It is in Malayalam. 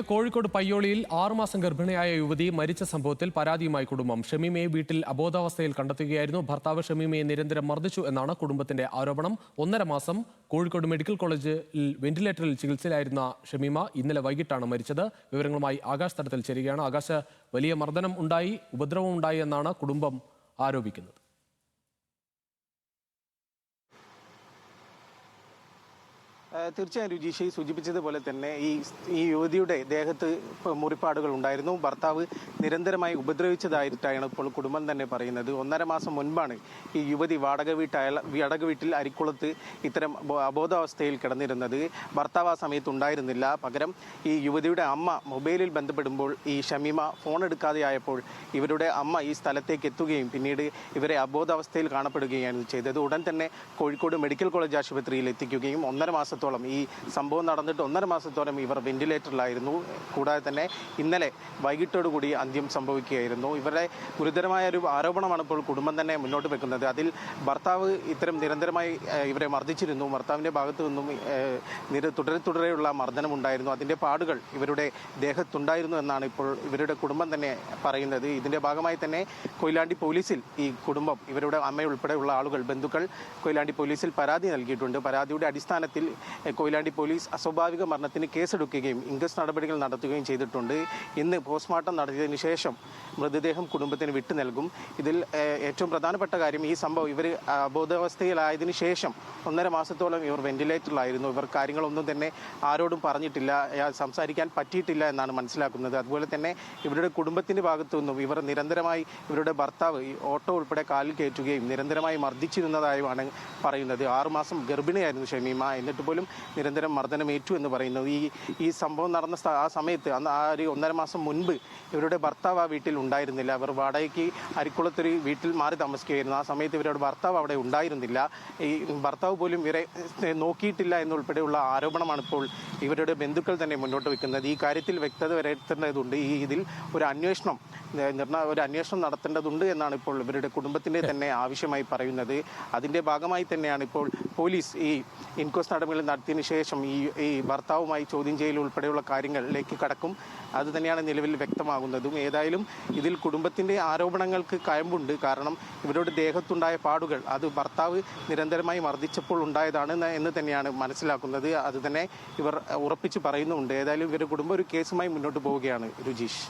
കോഴിക്കോട് പയ്യോളിയിൽ 6 മാസം ഗർഭിണിയായ യുവതി മരിച്ച സംഭവത്തിൽ പരാതിയുമായി കുടുംബം. ഷമീമയെ വീട്ടിൽ അബോധാവസ്ഥയിൽ കണ്ടെത്തുകയായിരുന്നു. ഭർത്താവ് ഷമീമയെ നിരന്തരം മർദ്ദിച്ചു എന്നാണ് കുടുംബത്തിന്റെ ആരോപണം. 1.5 മാസം കോഴിക്കോട് മെഡിക്കൽ കോളേജിൽ വെന്റിലേറ്ററിൽ ചികിത്സയിലായിരുന്ന ഷമീമ ഇന്നലെ വൈകിട്ടാണ് മരിച്ചത്. വിവരങ്ങളുമായി ആകാശ് തടത്തിൽ ചേരുകയാണ്. ആകാശ്, വലിയ മർദ്ദനം ഉണ്ടായി, ഉപദ്രവം ഉണ്ടായി എന്നാണ് കുടുംബം ആരോപിക്കുന്നത്. തീർച്ചയായും രുചീഷ് സൂചിപ്പിച്ചതുപോലെ തന്നെ ഈ യുവതിയുടെ ദേഹത്ത് മുറിപ്പാടുകൾ ഉണ്ടായിരുന്നു. ഭർത്താവ് നിരന്തരമായി ഉപദ്രവിച്ചതായിട്ടാണ് ഇപ്പോൾ കുടുംബം തന്നെ പറയുന്നത്. 1.5 മാസം മുൻപാണ് ഈ യുവതി വാടക വീട്ടിൽ അരിക്കുളത്ത് ഇത്തരം അബോധാവസ്ഥയിൽ കിടന്നിരുന്നത്. ഭർത്താവ് ആ സമയത്ത് ഉണ്ടായിരുന്നില്ല. പകരം ഈ യുവതിയുടെ അമ്മ മൊബൈലിൽ ബന്ധപ്പെടുമ്പോൾ ഈ ഷമീമ ഫോൺ എടുക്കാതെയായപ്പോൾ ഇവരുടെ അമ്മ ഈ സ്ഥലത്തേക്ക് എത്തുകയും പിന്നീട് ഇവരെ അബോധാവസ്ഥയിൽ കാണപ്പെടുകയാണ് ചെയ്തത്. ഉടൻ തന്നെ കോഴിക്കോട് മെഡിക്കൽ കോളേജ് ആശുപത്രിയിൽ എത്തിക്കുകയും 1.5 മാസത്തോളം ഈ സംഭവം നടന്നിട്ട് 1.5 മാസത്തോളം ഇവർ വെന്റിലേറ്ററിലായിരുന്നു. കൂടാതെ തന്നെ ഇന്നലെ വൈകിട്ടോടുകൂടി അന്ത്യം സംഭവിക്കുകയായിരുന്നു. ഇവരുടെ ഗുരുതരമായ ഒരു ആരോപണമാണ് ഇപ്പോൾ കുടുംബം തന്നെ മുന്നോട്ട് വെക്കുന്നത്. അതിൽ ഭർത്താവ് ഇത്തരം നിരന്തരമായി ഇവരെ മർദ്ദിച്ചിരുന്നു. ഭർത്താവിൻ്റെ ഭാഗത്തു നിന്നും തുടരെയുള്ള മർദ്ദനം ഉണ്ടായിരുന്നു. അതിൻ്റെ പാടുകൾ ഇവരുടെ ദേഹത്തുണ്ടായിരുന്നു എന്നാണ് ഇപ്പോൾ ഇവരുടെ കുടുംബം തന്നെ പറയുന്നത്. ഇതിൻ്റെ ഭാഗമായി തന്നെ കൊയിലാണ്ടി പോലീസിൽ ഈ കുടുംബം, ഇവരുടെ അമ്മയുൾപ്പെടെയുള്ള ആളുകൾ, ബന്ധുക്കൾ കൊയിലാണ്ടി പോലീസിൽ പരാതി നൽകിയിട്ടുണ്ട്. പരാതിയുടെ അടിസ്ഥാനത്തിൽ കൊയിലാണ്ടി പോലീസ് അസ്വാഭാവിക മരണത്തിന് കേസെടുക്കുകയും ഇൻക്വസ്റ്റ് നടപടികൾ നടത്തുകയും ചെയ്തിട്ടുണ്ട്. ഇന്ന് പോസ്റ്റ്മോർട്ടം നടത്തിയതിനു ശേഷം മൃതദേഹം കുടുംബത്തിന് വിട്ടു നൽകും. ഇതിൽ ഏറ്റവും പ്രധാനപ്പെട്ട കാര്യം, ഈ സംഭവം ഇവർ അബോധാവസ്ഥയിലായതിനു ശേഷം 1.5 മാസത്തോളം ഇവർ വെന്റിലേറ്ററിലായിരുന്നു. ഇവർ കാര്യങ്ങളൊന്നും തന്നെ ആരോടും പറഞ്ഞിട്ടില്ല, സംസാരിക്കാൻ പറ്റിയിട്ടില്ല എന്നാണ് മനസ്സിലാക്കുന്നത്. അതുപോലെ തന്നെ ഇവരുടെ കുടുംബത്തിൻ്റെ ഭാഗത്തു നിന്നും ഇവർ നിരന്തരമായി ഇവരുടെ ഭർത്താവ് ഈ ഓട്ടോ ഉൾപ്പെടെ കാലിൽ കയറ്റുകയും നിരന്തരമായി മർദ്ദിച്ചിരുന്നതായുമാണ് പറയുന്നത്. 6 മാസം ഗർഭിണിയായിരുന്നു ഷമീമ, എന്നിട്ട് പോലും നിരന്തരം മർദ്ദനമേറ്റു എന്ന് പറയുന്നത്. ഈ സംഭവം നടന്ന ആ സമയത്ത്, അന്ന് ആ ഒരു 1.5 മാസം മുൻപ് ഇവരുടെ ഭർത്താവ് ആ വീട്ടിൽ ഉണ്ടായിരുന്നില്ല. അവർ വാടകയ്ക്ക് അരിക്കുളത്തൊരു വീട്ടിൽ മാറി താമസിക്കുകയായിരുന്നു. ആ സമയത്ത് ഇവരുടെ ഭർത്താവ് അവിടെ ഉണ്ടായിരുന്നില്ല. ഈ ഭർത്താവ് പോലും ഇവരെ നോക്കിയിട്ടില്ല എന്നുൾപ്പെടെയുള്ള ആരോപണമാണ് ഇപ്പോൾ ഇവരുടെ ബന്ധുക്കൾ തന്നെ മുന്നോട്ട് വെക്കുന്നത്. ഈ കാര്യത്തിൽ വ്യക്തത വരുത്തേണ്ടതുണ്ട്. ഇതിൽ ഒരു അന്വേഷണം നടത്തേണ്ടതുണ്ട് എന്നാണ് ഇപ്പോൾ ഇവരുടെ കുടുംബത്തിൻ്റെ തന്നെ ആവശ്യമായി പറയുന്നത്. അതിൻ്റെ ഭാഗമായി തന്നെയാണ് ഇപ്പോൾ പോലീസ് ഈ ഇൻക്വസ്റ്റ് നടപടികൾ നടത്തിയതിനു ശേഷം ഈ ഭർത്താവുമായി ചോദ്യം ചെയ്യൽ ഉൾപ്പെടെയുള്ള കാര്യങ്ങളിലേക്ക് കടക്കും. അത് തന്നെയാണ് നിലവിൽ വ്യക്തമാകുന്നതും. ഏതായാലും ഇതിൽ കുടുംബത്തിൻ്റെ ആരോപണങ്ങൾക്ക് കഴമ്പുണ്ട്. കാരണം ഇവരുടെ ദേഹത്തുണ്ടായ പാടുകൾ അത് ഭർത്താവ് നിരന്തരമായി മർദ്ദിച്ചപ്പോൾ ഉണ്ടായതാണ് എന്ന് തന്നെയാണ് മനസ്സിലാക്കുന്നത്. അത് തന്നെ ഇവർ ഉറപ്പിച്ച് പറയുന്നുമുണ്ട്. ഏതായാലും ഇവരുടെ കുടുംബം ഒരു കേസുമായി മുന്നോട്ട് പോവുകയാണ് രുചീഷ്.